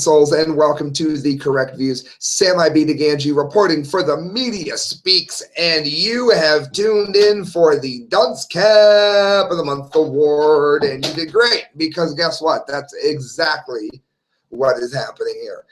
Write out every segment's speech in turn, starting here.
souls, and welcome to The Correct Views. Sam I.B. Gangi reporting for the Media Speaks, and you have tuned in for the Dunce Cap of the Month Award, and you did great, because guess what? That's exactly what is happening here.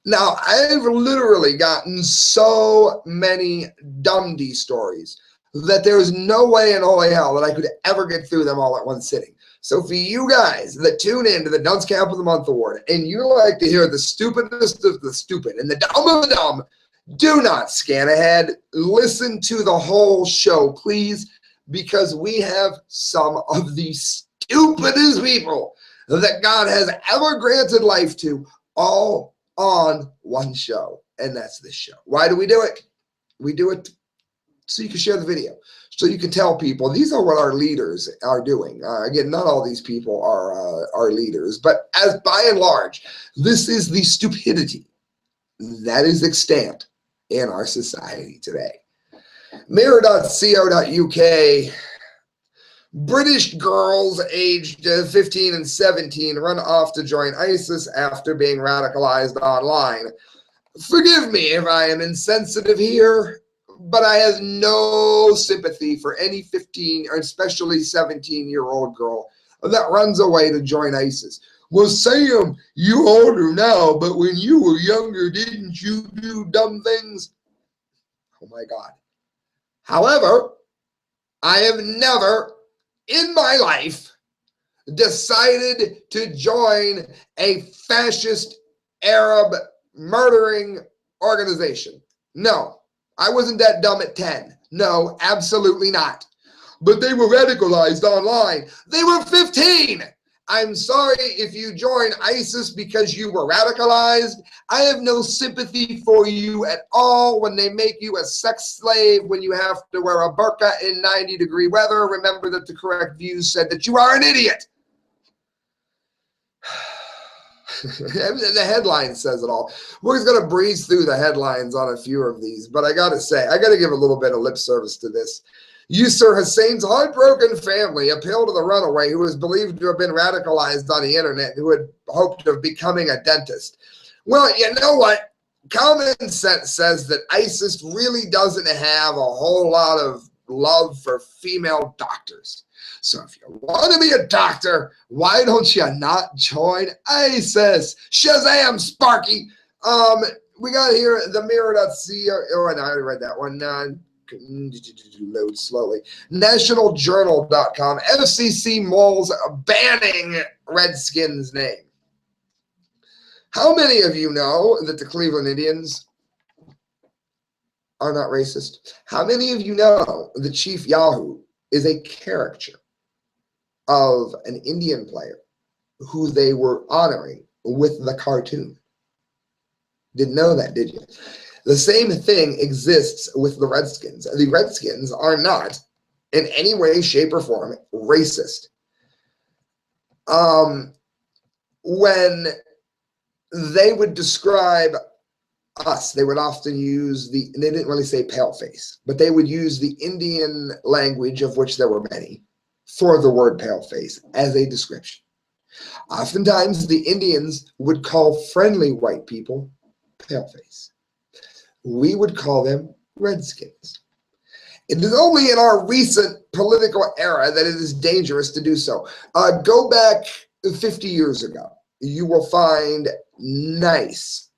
Now, I've literally gotten so many Dum-D stories that there's no way in holy hell that I could ever get through them all at one sitting. So for you guys that tune in to the Dunce Cap of the Month Award and you like to hear the stupidest of the stupid and the dumb of the dumb, do not scan ahead. Listen to the whole show, please, because we have some of the stupidest people that God has ever granted life to, all on one show, and that's this show. Why do we do it? We do it so you can share the video, so you can tell people these are what our leaders are doing. Again, not all these people are leaders, but as by and large, this is the stupidity that is extant in our society today. Mirror.co.uk. British girls aged 15 and 17 run off to join ISIS after being radicalized online. Forgive me if I am insensitive here, but I have no sympathy for any 15 or especially 17-year-old girl that runs away to join ISIS. Well, Sam, you older now, but when you were younger, didn't you do dumb things? Oh my God. However, I have never in my life decided to join a fascist Arab murdering organization. No. I wasn't that dumb at 10. No, absolutely not. But they were radicalized online. They were 15. I'm sorry if you join ISIS because you were radicalized. I have no sympathy for you at all when they make you a sex slave, when you have to wear a burqa in 90-degree weather. Remember that The Correct Views said that you are an idiot. The headline says it all. We're just going to breeze through the headlines on a few of these, but I got to say, I got to give a little bit of lip service to this. Yusur Hussein's heartbroken family appeal to the runaway who is believed to have been radicalized on the internet, who had hoped of becoming a dentist. Well, you know what? Common sense says that ISIS really doesn't have a whole lot of love for female doctors. So if you want to be a doctor, why don't you not join ISIS? Shazam, Sparky. We got here the mirror.co. Oh, and I already read that one. Load slowly. Nationaljournal.com. FCC moles banning Redskin's name. How many of you know that the Cleveland Indians are not racist? How many of you know that Chief Yahoo is a caricature of an Indian player who they were honoring with the cartoon? Didn't know that, did you? The same thing exists with the Redskins. The Redskins are not in any way, shape, or form racist. When they would describe us, they would often use they didn't really say pale face, but they would use the Indian language, of which there were many, for the word pale face as a description. Oftentimes, the Indians would call friendly white people pale face. We would call them Redskins. It is only in our recent political era that it is dangerous to do so. Go back 50 years ago. You will find nice,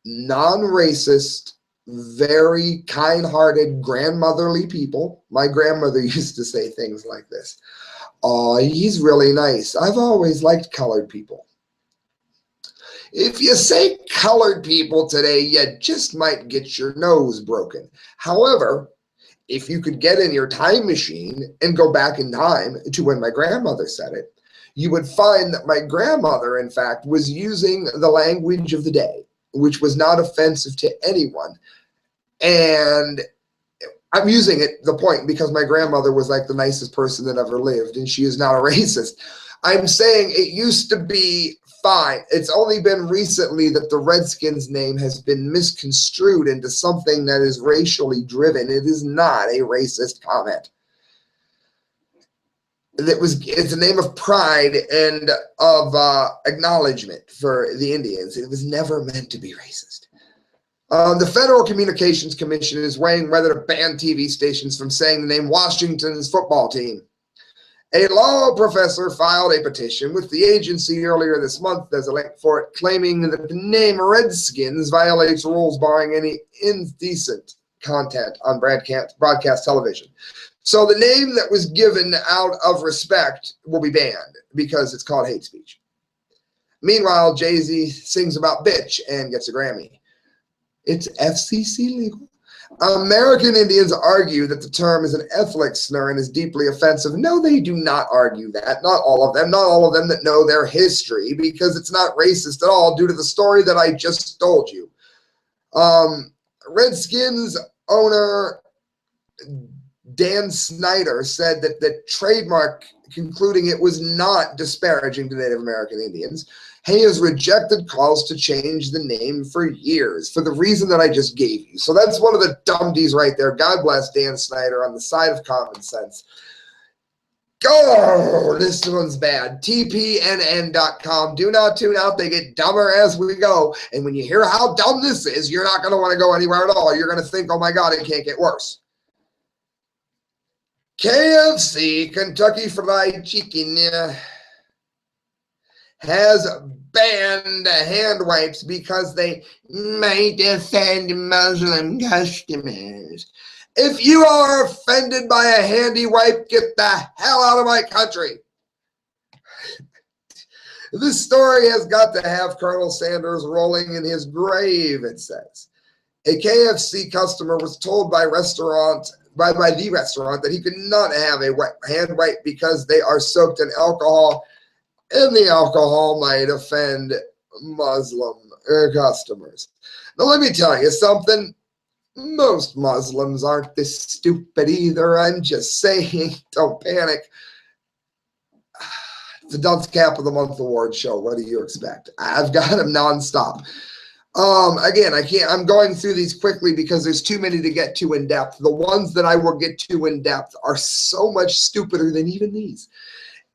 non-racist, very kind-hearted, grandmotherly people. My grandmother used to say things like this. Oh, he's really nice. I've always liked colored people. If you say colored people today, you just might get your nose broken. However, if you could get in your time machine and go back in time to when my grandmother said it, you would find that my grandmother, in fact, was using the language of the day, which was not offensive to anyone. And I'm using it, the point, because my grandmother was like the nicest person that ever lived, and she is not a racist. I'm saying it used to be fine. It's only been recently that the Redskins name has been misconstrued into something that is racially driven. It is not a racist comment. it's a name of pride and of acknowledgement for the Indians. It was never meant to be racist. The Federal Communications Commission is weighing whether to ban TV stations from saying the name Washington's football team. A law professor filed a petition with the agency earlier this month. There's a link for it, claiming that the name Redskins violates rules barring any indecent content on broadcast television. So the name that was given out of respect will be banned because it's called hate speech. Meanwhile, Jay-Z sings about bitch and gets a Grammy. It's FCC legal. American Indians argue that the term is an ethnic slur and is deeply offensive. No, they do not argue that. Not all of them. Not all of them that know their history, because it's not racist at all due to the story that I just told you. Redskins owner Dan Snyder said that the trademark, concluding it was not disparaging to Native American Indians. He has rejected calls to change the name for years for the reason that I just gave you. So that's one of the dummies right there. God bless Dan Snyder on the side of common sense. Oh, this one's bad. TPNN.com. Do not tune out. They get dumber as we go. And when you hear how dumb this is, you're not going to want to go anywhere at all. You're going to think, oh my God, it can't get worse. KFC, Kentucky Fried Chicken, has banned hand wipes because they might offend Muslim customers. If you are offended by a handy wipe, get the hell out of my country. This story has got to have Colonel Sanders rolling in his grave, it says. A KFC customer was told by the restaurant that he could not have a hand wipe because they are soaked in alcohol, and the alcohol might offend Muslim customers. Now, let me tell you something. Most Muslims aren't this stupid either. I'm just saying, don't panic. The Dunce Cap of the Month Award show. What do you expect? I've got them nonstop. Again, I'm going through these quickly because there's too many to get to in depth. The ones that I will get to in depth are so much stupider than even these.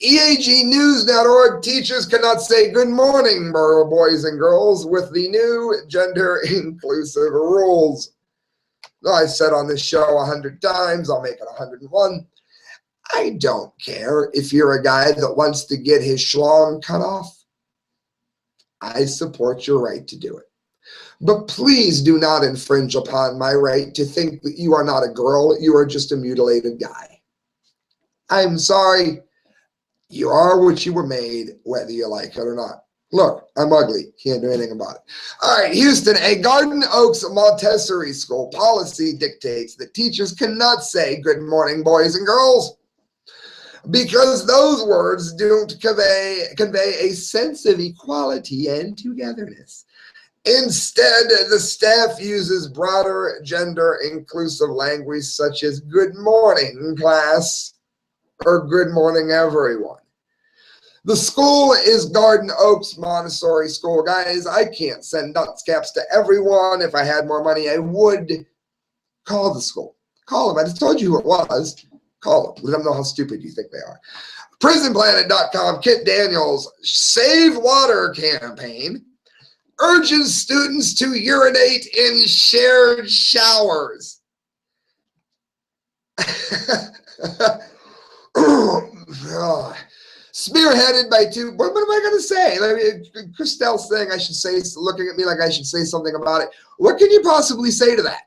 EAGnews.org, teachers cannot say good morning, boys and girls, with the new gender inclusive rules. I've said on this show 100 times, I'll make it 101. I don't care if you're a guy that wants to get his schlong cut off. I support your right to do it. But please do not infringe upon my right to think that you are not a girl, you are just a mutilated guy. I'm sorry. You are what you were made, whether you like it or not. Look, I'm ugly. Can't do anything about it. All right, Houston, a Garden Oaks Montessori school policy dictates that teachers cannot say good morning, boys and girls, because those words don't convey a sense of equality and togetherness. Instead, the staff uses broader gender-inclusive language such as good morning, class, or good morning, everyone. The school is Garden Oaks Montessori School. Guys, I can't send dunce caps to everyone. If I had more money, I would. Call the school. Call them. I just told you who it was. Call them. Let them know how stupid you think they are. PrisonPlanet.com, Kit Daniels, Save Water campaign urges students to urinate in shared showers. Oh, spearheaded by two. What am I going to say? I mean, Christelle's saying I should say, looking at me like I should say something about it. What can you possibly say to that?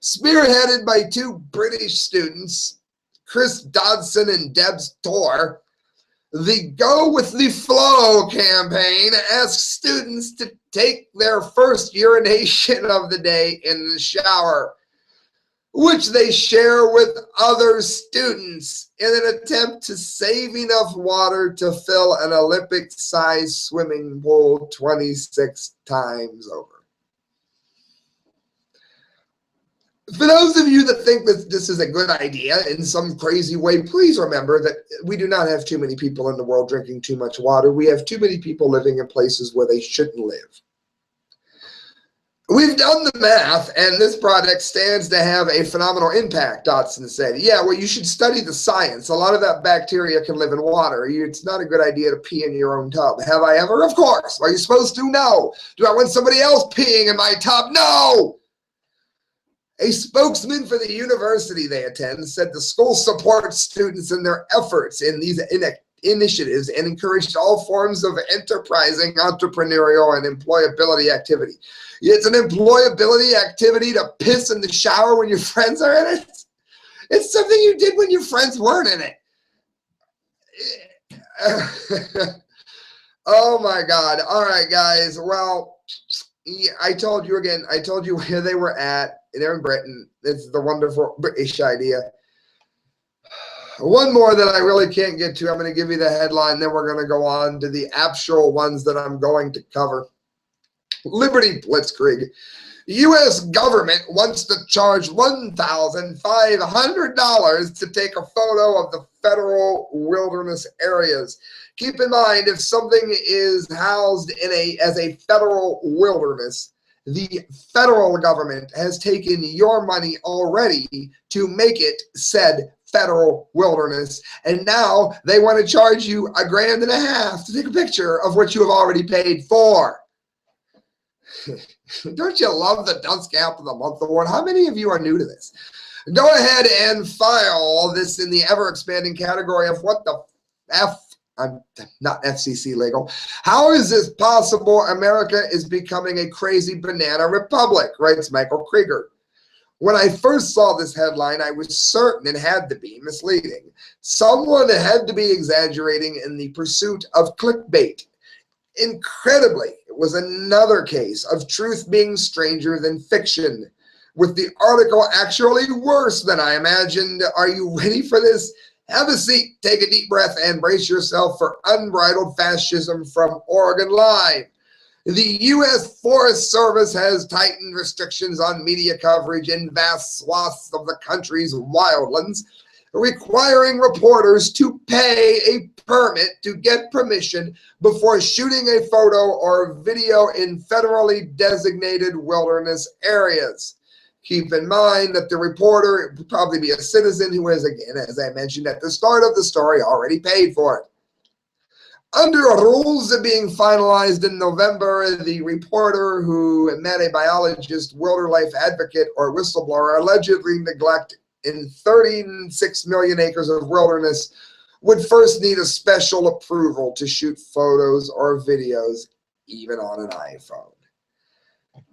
Spearheaded by two British students, Chris Dodson and Debs Torr, the Go With The Flow campaign asks students to take their first urination of the day in the shower, which they share with other students in an attempt to save enough water to fill an Olympic-sized swimming pool 26 times over. For those of you that think that this is a good idea in some crazy way, please remember that we do not have too many people in the world drinking too much water. We have too many people living in places where they shouldn't live. We've done the math, and this project stands to have a phenomenal impact, Dotson said. Yeah, well, you should study the science. A lot of that bacteria can live in water. It's not a good idea to pee in your own tub. Have I ever? Of course. Are you supposed to? No. Do I want somebody else peeing in my tub? No. A spokesman for the university they attend said the school supports students in their efforts in these initiatives and encouraged all forms of enterprising, entrepreneurial, and employability activity. It's an employability activity to piss in the shower when your friends are in it. It's something you did when your friends weren't in it. Oh my God. All right, guys. Well, yeah, I told you again. I told you where they were at. They're in Britain. It's the wonderful British idea. One more that I really can't get to. I'm going to give you the headline, then we're going to go on to the actual ones that I'm going to cover. Liberty Blitzkrieg. U.S. government wants to charge $1,500 to take a photo of the federal wilderness areas. Keep in mind, if something is housed in as a federal wilderness, the federal government has taken your money already to make it said federal wilderness, and now they want to charge you $1.5 grand to take a picture of what you have already paid for. Don't you love the Dunce Gap of the Month Award? How many of you are new to this? Go ahead and file this in the ever-expanding category of what the F. I'm not FCC legal. How is this possible? America is becoming a crazy banana republic, writes Michael Krieger. When I first saw this headline, I was certain it had to be misleading. Someone had to be exaggerating in the pursuit of clickbait. Incredibly, it was another case of truth being stranger than fiction, with the article actually worse than I imagined. Are you ready for this? Have a seat, take a deep breath, and brace yourself for unbridled fascism from Oregon Live. The U.S. Forest Service has tightened restrictions on media coverage in vast swaths of the country's wildlands, requiring reporters to pay a permit to get permission before shooting a photo or video in federally designated wilderness areas. Keep in mind that the reporter would probably be a citizen who has, again, as I mentioned at the start of the story, already paid for it. Under rules being finalized in November, the reporter who met a biologist, wildlife advocate, or whistleblower allegedly neglected in 36 million acres of wilderness would first need a special approval to shoot photos or videos, even on an iPhone.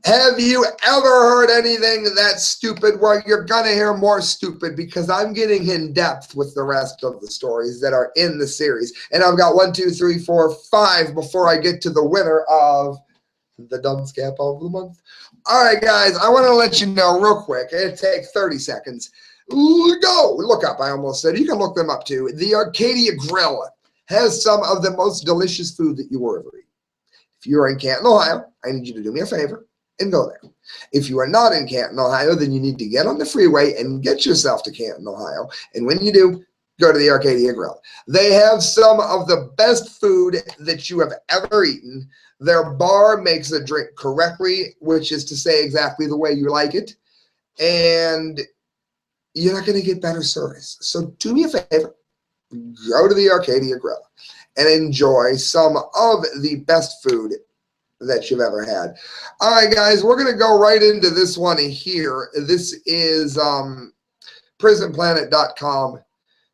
Have you ever heard anything that stupid? Well, you're going to hear more stupid because I'm getting in depth with the rest of the stories that are in the series. And I've got 1, 2, 3, 4, 5 before I get to the winner of the Dunce Gap of the Month. All right, guys, I want to let you know real quick. It'll take 30 seconds. Go look up. I almost said you can look them up too. The Arcadia Grill has some of the most delicious food that you will ever eat. If you're in Canton, Ohio, I need you to do me a favor and go there. If you are not in Canton, Ohio, then you need to get on the freeway and get yourself to Canton, Ohio. And when you do, go to the Arcadia Grill. They have some of the best food that you have ever eaten. Their bar makes a drink correctly, which is to say exactly the way you like it. And you're not going to get better service. So do me a favor, go to the Arcadia Grill and enjoy some of the best food that you've ever had. All right, guys, we're going to go right into this one here. This is prisonplanet.com.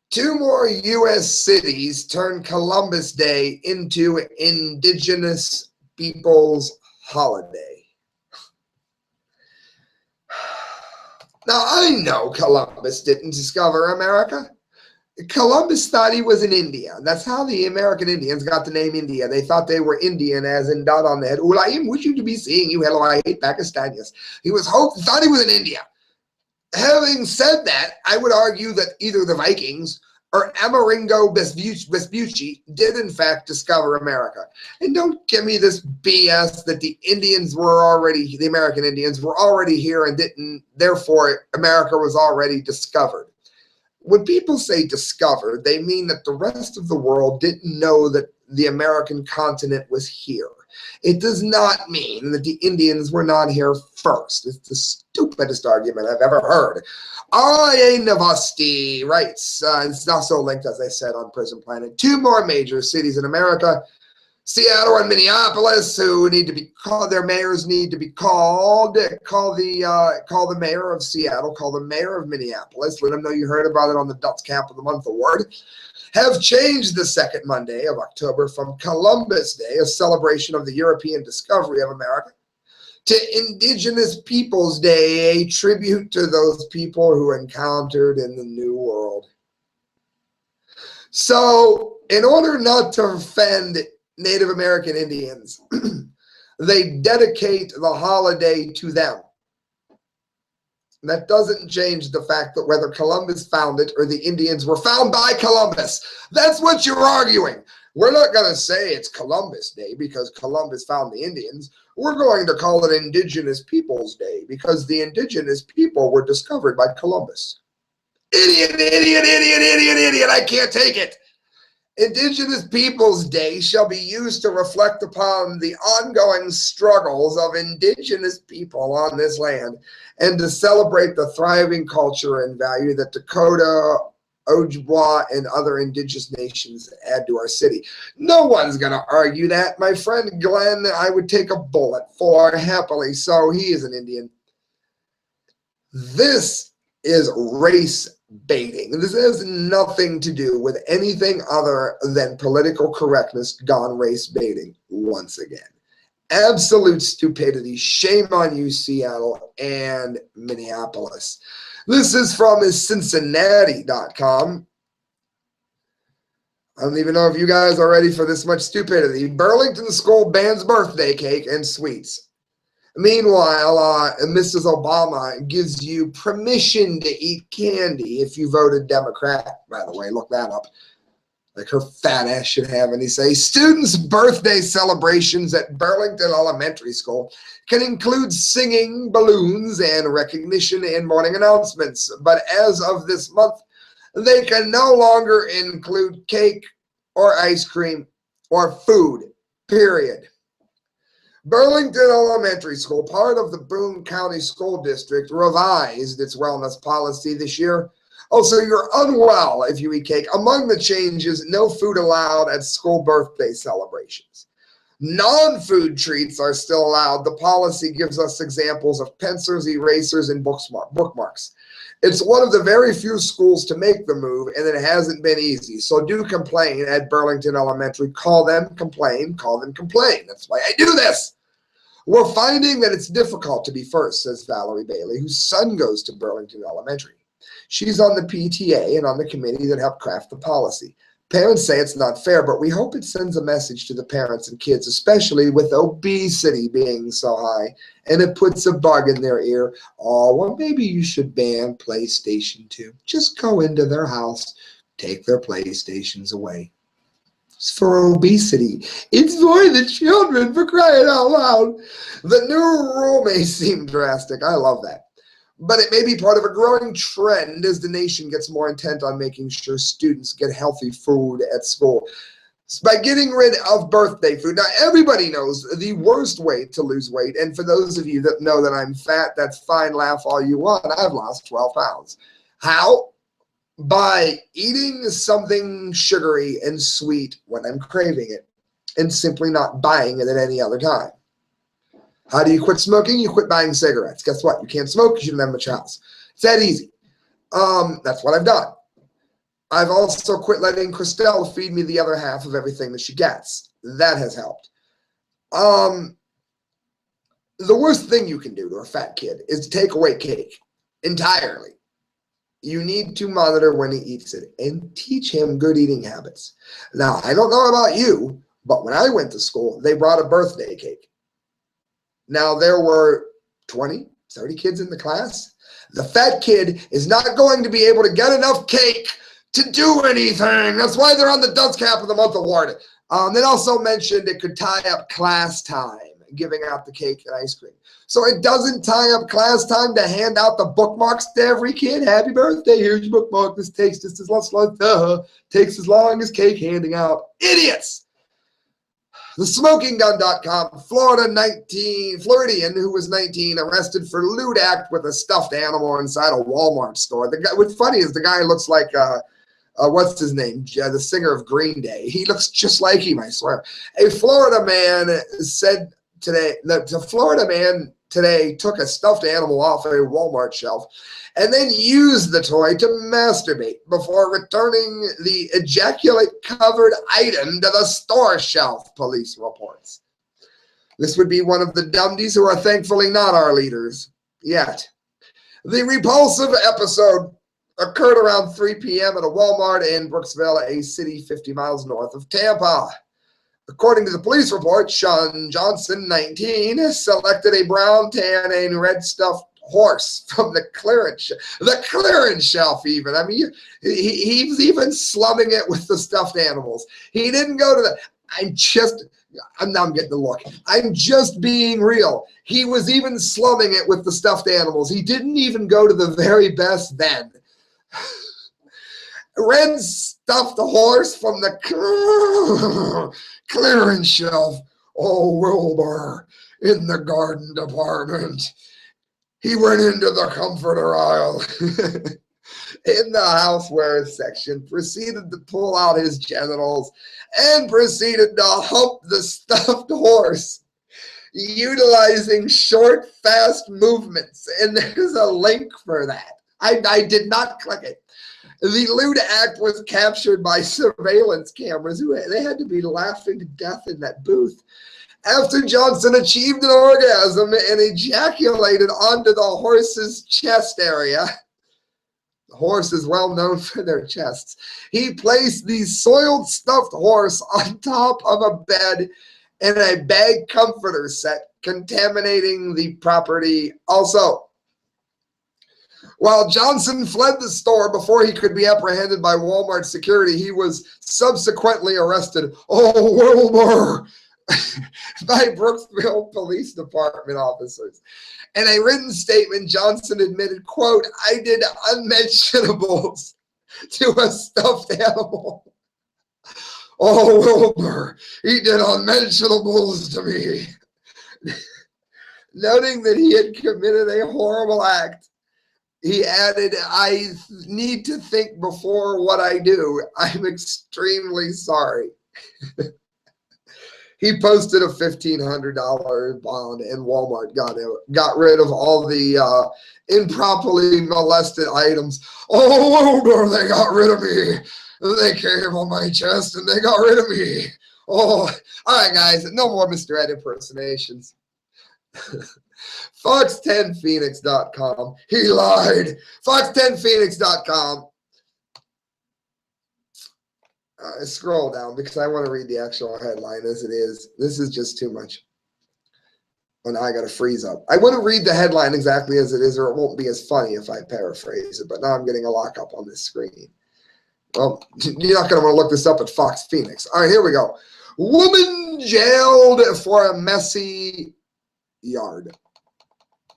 2 more U.S. cities turn Columbus Day into Indigenous Peoples' holiday. Now, I know Columbus didn't discover America. Columbus thought he was in India. That's how the American Indians got the name India. They thought they were Indian, as in dot on the head. Well, I am wishing to be seeing you. Hello, I hate Pakistanis. He thought he was in India. Having said that, I would argue that either the Vikings or Amerigo Vespucci did in fact discover America. And don't give me this BS that the American Indians were already here and didn't, therefore America was already discovered. When people say discovered, they mean that the rest of the world didn't know that the American continent was here. It does not mean that the Indians were not here first. It's the stupidest argument I've ever heard. R.I.A. Navasti writes, it's also linked, as I said, on Prison Planet, 2 more major cities in America, Seattle and Minneapolis, who need to be called, their mayors need to be called. Call the mayor of Seattle, call the mayor of Minneapolis, let them know you heard about it on the Dunce Cap of the Month Award. Have changed the second Monday of October from Columbus Day, a celebration of the European discovery of America, to Indigenous Peoples Day, a tribute to those people who encountered in the New World. So, in order not to offend Native American Indians, they dedicate the holiday to them. That doesn't change the fact that whether Columbus found it or the Indians were found by Columbus. That's what you're arguing. We're not going to say it's Columbus Day because Columbus found the Indians. We're going to call it Indigenous Peoples Day because the indigenous people were discovered by Columbus. Idiot, idiot, idiot, idiot, idiot. I can't take it. Indigenous Peoples Day shall be used to reflect upon the ongoing struggles of indigenous people on this land and to celebrate the thriving culture and value that Dakota, Ojibwa, and other indigenous nations add to our city. No one's going to argue that. My friend Glenn, I would take a bullet for happily, so he is an Indian. This is race baiting. This has nothing to do with anything other than political correctness gone race baiting once again. Absolute stupidity. Shame on you, Seattle and Minneapolis. This is from Cincinnati.com. I don't even know if you guys are ready for this much stupidity. Burlington School bans birthday cake and sweets. Meanwhile, Mrs. Obama gives you permission to eat candy if you voted Democrat. By the way, look that up. Like her fat ass should have any say. Students' birthday celebrations at Burlington Elementary School can include singing, balloons, and recognition and morning announcements. But as of this month, they can no longer include cake or ice cream or food, period. Burlington Elementary School, part of the Boone County School District, revised its wellness policy this year. Also, you're unwell if you eat cake. Among the changes, no food allowed at school birthday celebrations. Non-food treats are still allowed. The policy gives us examples of pencils, erasers, and bookmarks. It's one of the very few schools to make the move, and it hasn't been easy. So do complain at Burlington Elementary. Call them, complain, call them, complain. That's why I do this. We're finding that it's difficult to be first, says Valerie Bailey, whose son goes to Burlington Elementary. She's on the PTA and on the committee that helped craft the policy. Parents say it's not fair, but we hope it sends a message to the parents and kids, especially with obesity being so high, and it puts a bug in their ear. Oh, well, maybe you should ban PlayStation 2. Just go into their house, take their PlayStations away. It's for obesity. It's for the children, for crying out loud. The new rule may seem drastic. I love that. But it may be part of a growing trend as the nation gets more intent on making sure students get healthy food at school. By getting rid of birthday food. Now, everybody knows the worst way to lose weight. And for those of you that know that I'm fat, that's fine. Laugh all you want. I've lost 12 pounds. How? By eating something sugary and sweet when I'm craving it and simply not buying it at any other time. How do you quit smoking? You quit buying cigarettes. Guess what? You can't smoke because you don't have much house. It's that easy. That's what I've done. I've also quit letting Christelle feed me the other half of everything that she gets. That has helped. The worst thing you can do to a fat kid is to take away cake entirely. You need to monitor when he eats it and teach him good eating habits. Now, I don't know about you, but when I went to school, they brought a birthday cake. Now, there were 20, 30 kids in the class. The fat kid is not going to be able to get enough cake to do anything. That's why they're on the Dunce Cap of the Month Award. They also mentioned it could tie up class time, giving out the cake and ice cream. So it doesn't tie up class time to hand out the bookmarks to every kid. Happy birthday, here's your bookmark. This takes just as long, takes as long as cake handing out. Idiots! TheSmokingGun.com, Floridian who was 19, arrested for lewd act with a stuffed animal inside a Walmart store. The guy, what's funny is the guy looks like, what's his name? The singer of Green Day. He looks just like him, I swear. A Florida man said today, the Florida man today took a stuffed animal off a Walmart shelf and then used the toy to masturbate before returning the ejaculate-covered item to the store shelf, police reports. This would be one of the dumdies who are thankfully not our leaders yet. The repulsive episode occurred around 3 p.m. at a Walmart in Brooksville, a city 50 miles north of Tampa. According to the police report, Sean Johnson, 19, selected a brown, tan, and red stuffed horse from the clearance shelf even. I mean, he's even slumming it with the stuffed animals. He didn't go to the, I'm getting the look. I'm just being real. He was even slumming it with the stuffed animals. He didn't even go to the very best then. Red stuffed horse from the clearance shelf. Oh, Wilbur, in the garden department. He went into the comforter aisle in the housewares section, proceeded to pull out his genitals, and proceeded to hump the stuffed horse, utilizing short, fast movements. And there's a link for that. I did not click it. The lewd act was captured by surveillance cameras. They had to be laughing to death in that booth. After Johnson achieved an orgasm and ejaculated onto the horse's chest area, the horse is well known for their chests, he placed the soiled stuffed horse on top of a bed and a bag comforter set, contaminating the property also. While Johnson fled the store before he could be apprehended by Walmart security, he was subsequently arrested. Oh, Wilbur! By Brooksville Police Department officers. In a written statement, Johnson admitted, quote, I did unmentionables to a stuffed animal. Oh, Wilbur, he did unmentionables to me. Noting that he had committed a horrible act, he added, I need to think before what I do. I'm extremely sorry. He posted a $1,500 bond, and Walmart got rid of all the improperly molested items. Oh, Wilbur, they got rid of me. They came on my chest, and they got rid of me. Oh, all right, guys, no more Mr. Ed impersonations. Fox10Phoenix.com. He lied. Fox10Phoenix.com. Scroll down because I want to read the actual headline as it is. This is just too much. Oh, now I got to freeze up. I want to read the headline exactly as it is, or it won't be as funny if I paraphrase it. But now I'm getting a lockup on this screen. Well, you're not going to want to look this up at Fox Phoenix. All right, here we go. Woman jailed for a messy yard.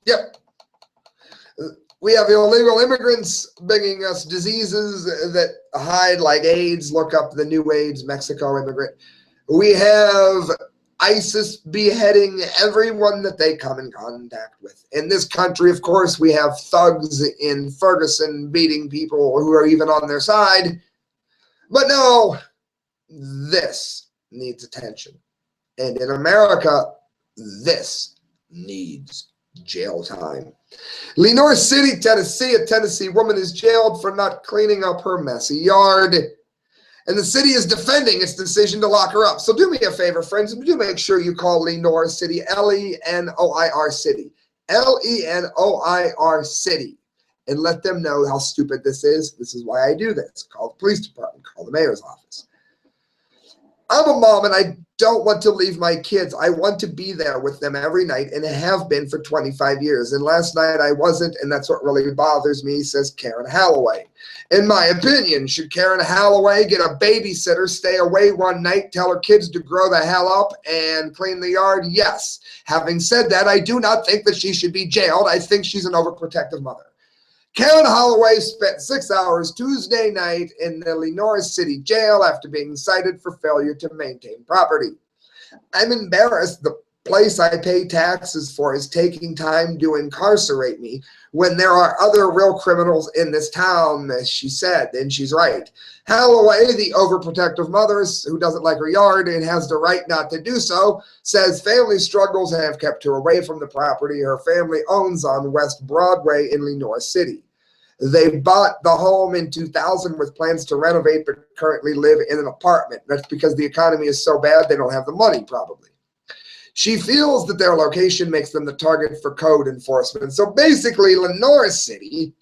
Yep. We have illegal immigrants bringing us diseases that hide like AIDS. Look up the new AIDS, Mexico immigrant. We have ISIS beheading everyone that they come in contact with. In this country, of course, we have thugs in Ferguson beating people who are even on their side. But no, this needs attention. And in America, this needs jail time. Lenoir City, Tennessee, a Tennessee woman is jailed for not cleaning up her messy yard. And the city is defending its decision to lock her up. So do me a favor, friends, and do make sure you call Lenoir City, Lenoir City, Lenoir City, and let them know how stupid this is. This is why I do this. Call the police department, call the mayor's office. I'm a mom and I don't want to leave my kids. I want to be there with them every night and have been for 25 years. And last night I wasn't, and that's what really bothers me, says Karen Halloway. In my opinion, should Karen Halloway get a babysitter, stay away one night, tell her kids to grow the hell up and clean the yard? Yes. Having said that, I do not think that she should be jailed. I think she's an overprotective mother. Karen Holloway spent 6 hours Tuesday night in the Lenoir City jail after being cited for failure to maintain property. I'm embarrassed the place I pay taxes for is taking time to incarcerate me when there are other real criminals in this town, as she said, and she's right. Holloway, the overprotective mother who doesn't like her yard and has the right not to do so, says family struggles have kept her away from the property her family owns on West Broadway in Lenore City. They bought the home in 2000 with plans to renovate, but currently live in an apartment. That's because the economy is so bad they don't have the money, probably. She feels that their location makes them the target for code enforcement. So basically, Lenore City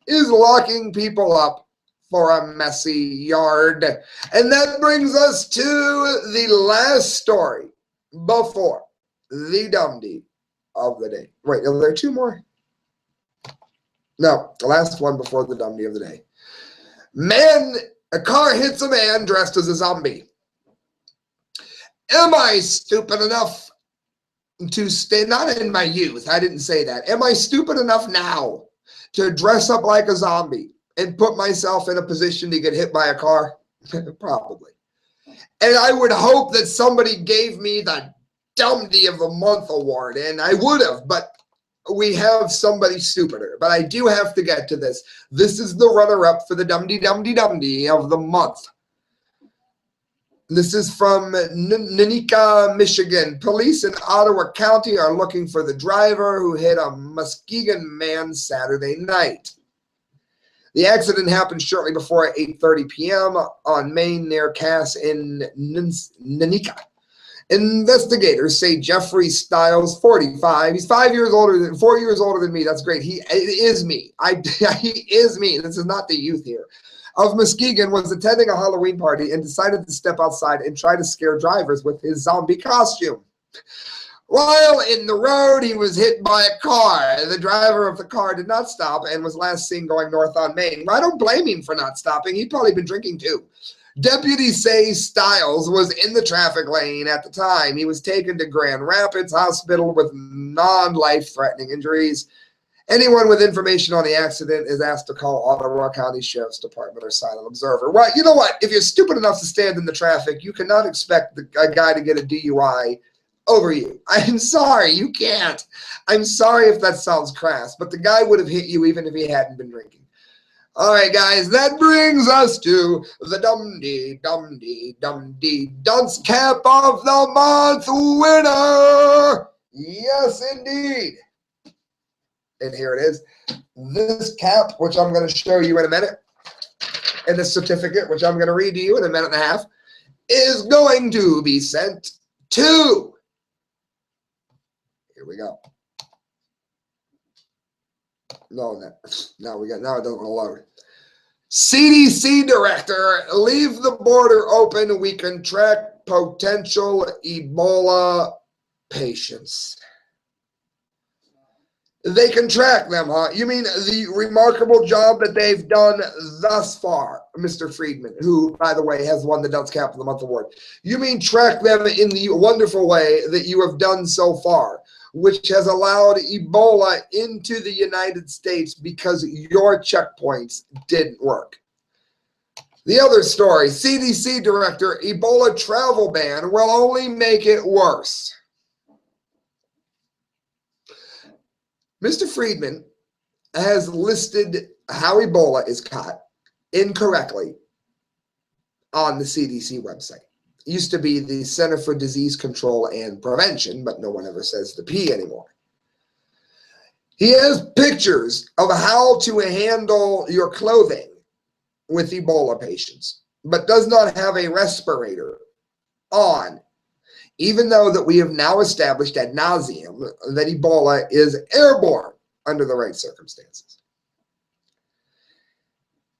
is locking people up for a messy yard. And that brings us to the last story before the Dumdy of the day. Wait, are there two more? No, the last one before the Dumdy of the day. A car hits a man dressed as a zombie. Am I stupid enough to stay, not in my youth, I didn't say that. Am I stupid enough now to dress up like a zombie and put myself in a position to get hit by a car? Probably. And I would hope that somebody gave me the Dumdy of the Month award, and I would have, but we have somebody stupider. But I do have to get to this. This is the runner-up for the Dumdy of the Month. This is from Nanika, Michigan. Police in Ottawa County are looking for the driver who hit a Muskegon man Saturday night. The accident happened shortly before 8:30 p.m. on Main near Cass in Nanika. Investigators say Jeffrey Stiles, 45. He's 4 years older than me. That's great. It is me. He is me. This is not the youth here. Of Muskegon was attending a Halloween party and decided to step outside and try to scare drivers with his zombie costume. While in the road, he was hit by a car. The driver of the car did not stop and was last seen going north on Main. I don't blame him for not stopping. He'd probably been drinking too. Deputies say Stiles was in the traffic lane at the time. He was taken to Grand Rapids Hospital with non-life-threatening injuries. Anyone with information on the accident is asked to call Ottawa County Sheriff's Department or Silent Observer. Well, you know what? If you're stupid enough to stand in the traffic, you cannot expect a guy to get a DUI over you. I'm sorry, you can't. I'm sorry if that sounds crass, but the guy would have hit you even if he hadn't been drinking. All right, guys, that brings us to the Dunce Cap of the Month winner. Yes, indeed. And here it is. This cap, which I'm going to show you in a minute, and this certificate, which I'm going to read to you in a minute and a half, is going to be sent to, here we go. Now it doesn't load. CDC director, leave the border open. We can track potential Ebola patients. They can track them, huh? You mean the remarkable job that they've done thus far, Mr. Friedman, who, by the way, has won the Dunce Cap of the Month award. You mean track them in the wonderful way that you have done so far, which has allowed Ebola into the United States because your checkpoints didn't work. The other story, CDC director, Ebola travel ban will only make it worse. Mr. Friedman has listed how Ebola is caught incorrectly on the CDC website. It used to be the Center for Disease Control and Prevention, but no one ever says the P anymore. He has pictures of how to handle your clothing with Ebola patients, but does not have a respirator on, even though that we have now established ad nauseum that Ebola is airborne under the right circumstances.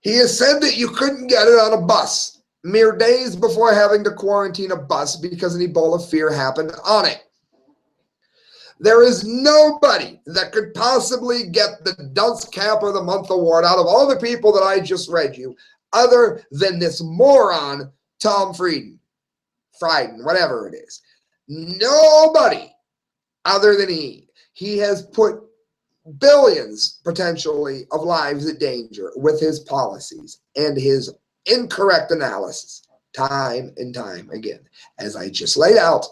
He has said that you couldn't get it on a bus mere days before having to quarantine a bus because an Ebola fear happened on it. There is nobody that could possibly get the Dunce Cap of the Month award out of all the people that I just read you, other than this moron, Tom Friedman, whatever it is. Nobody other than he. He has put billions, potentially, of lives in danger with his policies and his incorrect analysis. time and time again, as I just laid out,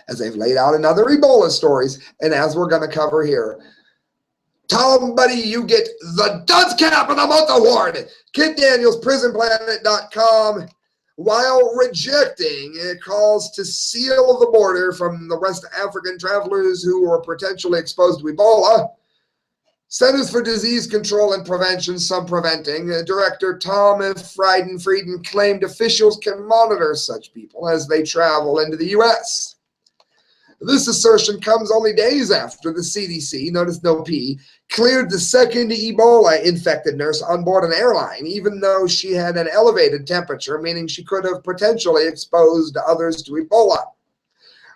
as I've laid out in other Ebola stories, and as we're going to cover here. Tom, buddy, you get the Dunce Cap of the Month award. Kid Daniels, PrisonPlanet.com, while rejecting calls to seal the border from the West African travelers who were potentially exposed to Ebola, Centers for Disease Control and Prevention, some preventing, Director Tom Friedman claimed officials can monitor such people as they travel into the U.S. This assertion comes only days after the CDC, notice no P, cleared the second Ebola-infected nurse on board an airline, even though she had an elevated temperature, meaning she could have potentially exposed others to Ebola.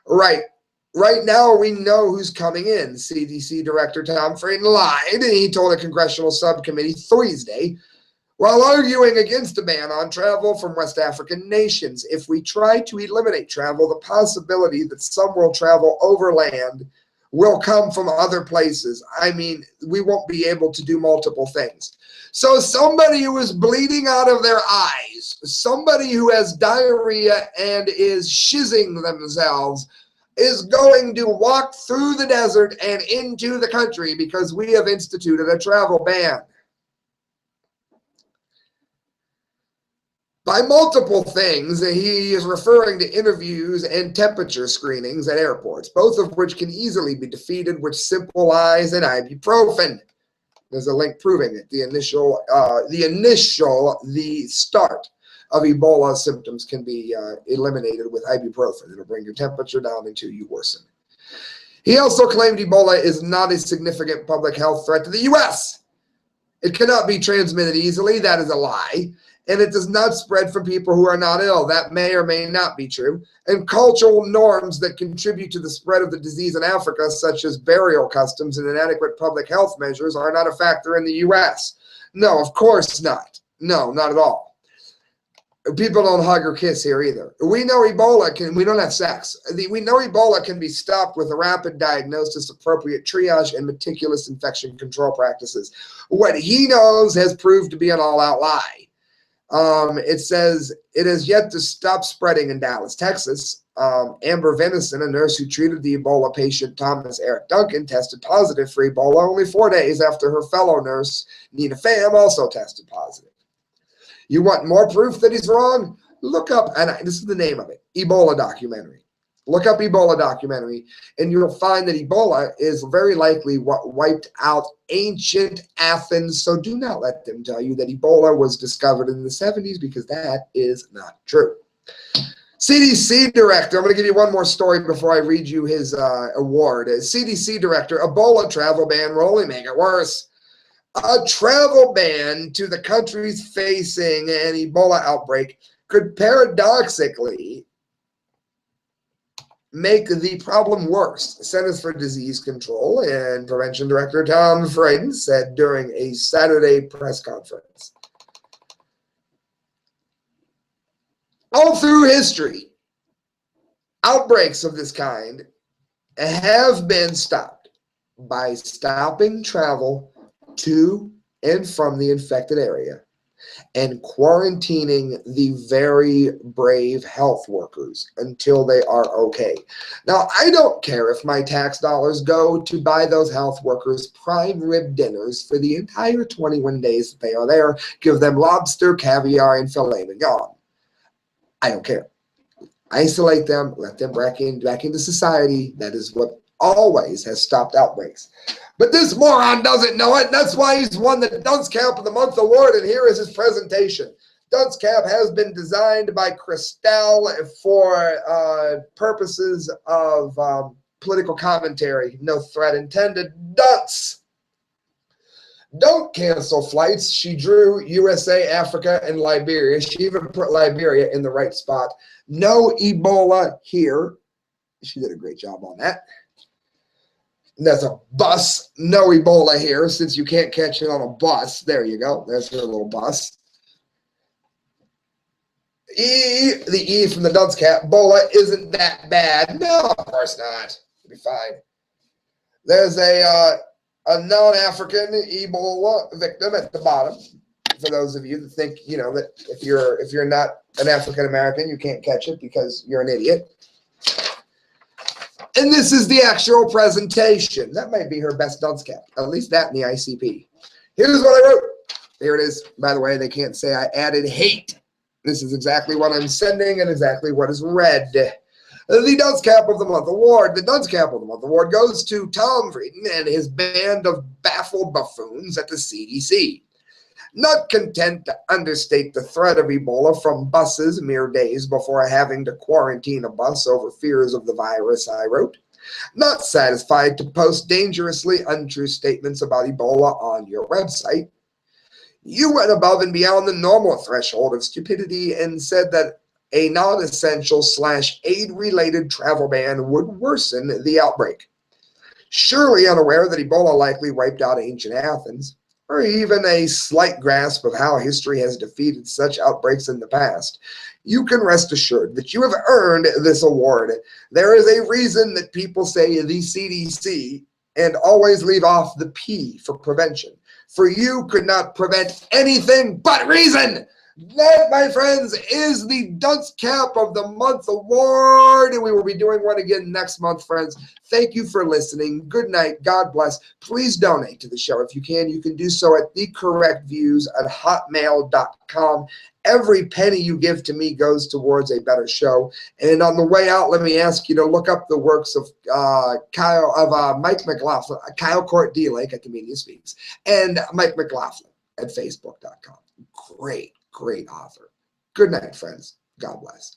Right now, we know who's coming in. CDC Director Tom Friedman lied. He told a congressional subcommittee Thursday, while arguing against a ban on travel from West African nations, if we try to eliminate travel, the possibility that some will travel overland will come from other places. I mean, we won't be able to do multiple things. So somebody who is bleeding out of their eyes, somebody who has diarrhea and is shizzing themselves, is going to walk through the desert and into the country because we have instituted a travel ban. By multiple things, he is referring to interviews and temperature screenings at airports, both of which can easily be defeated with simple lies and ibuprofen. There's a link proving it. The start of Ebola symptoms can be eliminated with ibuprofen. It'll bring your temperature down until you worsen. He also claimed Ebola is not a significant public health threat to the U.S. It cannot be transmitted easily. That is a lie. And it does not spread from people who are not ill. That may or may not be true. And cultural norms that contribute to the spread of the disease in Africa, such as burial customs and inadequate public health measures, are not a factor in the U.S. No, of course not. No, not at all. People don't hug or kiss here either. We know Ebola we don't have sex. We know Ebola can be stopped with a rapid diagnosis, appropriate triage, and meticulous infection control practices. What he knows has proved to be an all-out lie. It says it has yet to stop spreading in Dallas, Texas. Amber Venison, a nurse who treated the Ebola patient Thomas Eric Duncan, tested positive for Ebola only 4 days after her fellow nurse, Nina Pham, also tested positive. You want more proof that he's wrong? Look up, and this is the name of it, Ebola documentary. Look up Ebola documentary, and you'll find that Ebola is very likely what wiped out ancient Athens. So do not let them tell you that Ebola was discovered in the 70s, because that is not true. CDC director, I'm going to give you one more story before I read you his award. CDC director, Ebola travel ban will only make it worse. A travel ban to the countries facing an Ebola outbreak could paradoxically make the problem worse. Centers for Disease Control and Prevention Director Tom Friedman said during a Saturday press conference. All through history, outbreaks of this kind have been stopped by stopping travel to and from the infected area and quarantining the very brave health workers until they are okay. Now, I don't care if my tax dollars go to buy those health workers prime rib dinners for the entire 21 days that they are there, give them lobster, caviar, and filet mignon. I don't care. Isolate them, let them back into society. That is what always has stopped outbreaks. But this moron doesn't know it, and that's why he's won the Dunce Cap of the Month award, and here is his presentation. Dunce Cap has been designed by Cristal for purposes of political commentary. No threat intended. Dunce. Don't cancel flights. She drew USA, Africa, and Liberia. She even put Liberia in the right spot. No Ebola here. She did a great job on that. There's a bus. No Ebola here, since you can't catch it on a bus. There you go. There's her little bus. The E from the Dunce Cap. Ebola isn't that bad. No, of course not. It'll be fine. There's a non-African Ebola victim at the bottom. for those of you that think, you know, that if you're not an African American, you can't catch it because you're an idiot. And this is the actual presentation. That might be her best dunce cap. At least that in the ICP. Here's what I wrote. Here it is. By the way, they can't say I added hate. This is exactly what I'm sending and exactly what is read. The Dunce Cap of the Month Award. The Dunce Cap of the Month Award goes to Tom Friedman and his band of baffled buffoons at the CDC. Not content to understate the threat of Ebola from buses mere days before having to quarantine a bus over fears of the virus, I wrote. Not satisfied to post dangerously untrue statements about Ebola on your website. You went above and beyond the normal threshold of stupidity and said that a non-essential / aid-related travel ban would worsen the outbreak. Surely unaware that Ebola likely wiped out ancient Athens, or even a slight grasp of how history has defeated such outbreaks in the past, you can rest assured that you have earned this award. There is a reason that people say the CDC and always leave off the P for prevention. For you could not prevent anything but reason. That, my friends, is the Dunce Cap of the Month Award, and we will be doing one again next month, friends. Thank you for listening. Good night. God bless. Please donate to the show if you can. You can do so at thecorrectviews@hotmail.com. Every penny you give to me goes towards a better show. And on the way out, let me ask you to look up the works of Mike McLaughlin, Kyle Court D. Lake at Comedian Speaks, and Mike McLaughlin at Facebook.com. Great author. Good night, friends. God bless.